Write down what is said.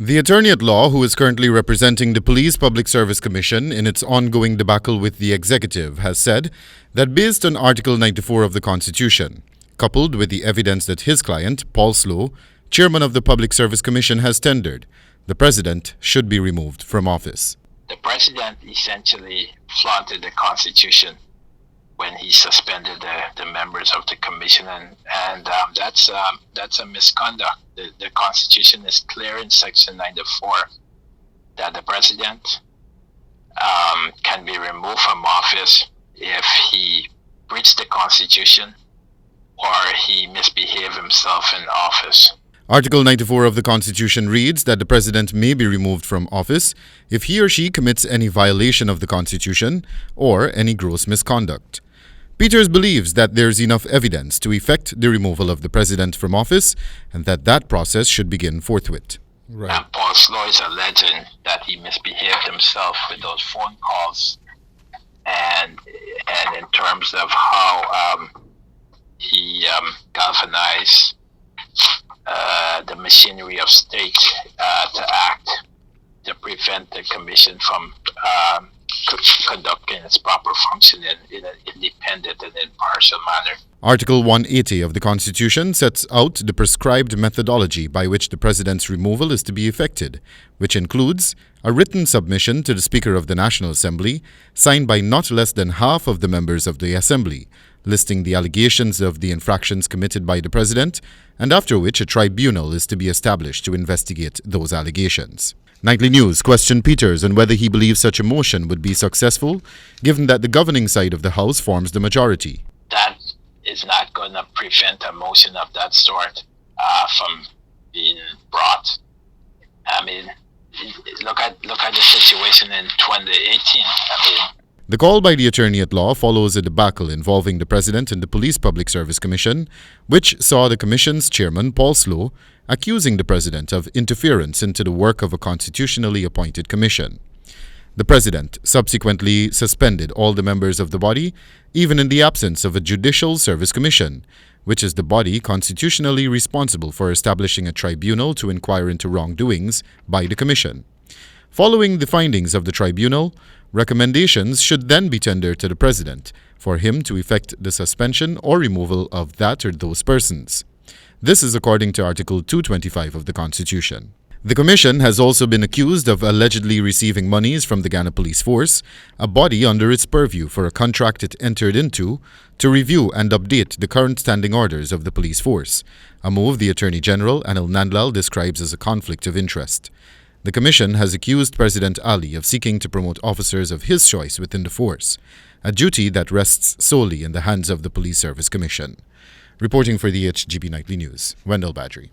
The attorney at law, who is currently representing the Police Public Service Commission in its ongoing debacle with the executive, has said that based on Article 94 of the Constitution, coupled with the evidence that his client, Paul Slow, chairman of the Public Service Commission, has tendered, the president should be removed from office. The president essentially flaunted the Constitution when he suspended the members of the commission, and that's a misconduct. The Constitution is clear in Section 94 that the president can be removed from office if he breached the Constitution or he misbehaved himself in office. Article 94 of the Constitution reads that the president may be removed from office if he or she commits any violation of the Constitution or any gross misconduct. Pieters believes that there is enough evidence to effect the removal of the president from office and that process should begin forthwith. Right. And Paul Slow is alleging that he misbehaved himself with those phone calls and in terms of how he galvanized the machinery of state to act to prevent the commission from conducting its proper function in an independent and impartial manner. Article 180 of the Constitution sets out the prescribed methodology by which the president's removal is to be effected, which includes a written submission to the Speaker of the National Assembly, signed by not less than half of the members of the Assembly, listing the allegations of the infractions committed by the president, and after which a tribunal is to be established to investigate those allegations. Nightly News questioned Pieters on whether he believes such a motion would be successful, given that the governing side of the House forms the majority. That is not going to prevent a motion of that sort from being brought. I mean, look at the situation in 2018. The call by the attorney at law follows a debacle involving the president and the Police Public Service Commission, which saw the commission's chairman, Paul Slow, accusing the president of interference into the work of a constitutionally appointed commission. The president subsequently suspended all the members of the body, even in the absence of a Judicial Service Commission, which is the body constitutionally responsible for establishing a tribunal to inquire into wrongdoings by the commission. Following the findings of the tribunal, recommendations should then be tendered to the president for him to effect the suspension or removal of that or those persons. This is according to Article 225 of the Constitution. The Commission has also been accused of allegedly receiving monies from the Ghana Police Force, a body under its purview, for a contract it entered into to review and update the current standing orders of the police force, a move the Attorney General, Anil Nandlal, describes as a conflict of interest. The Commission has accused President Ali of seeking to promote officers of his choice within the force, a duty that rests solely in the hands of the Police Service Commission. Reporting for the HGB Nightly News, Wendell Badrie.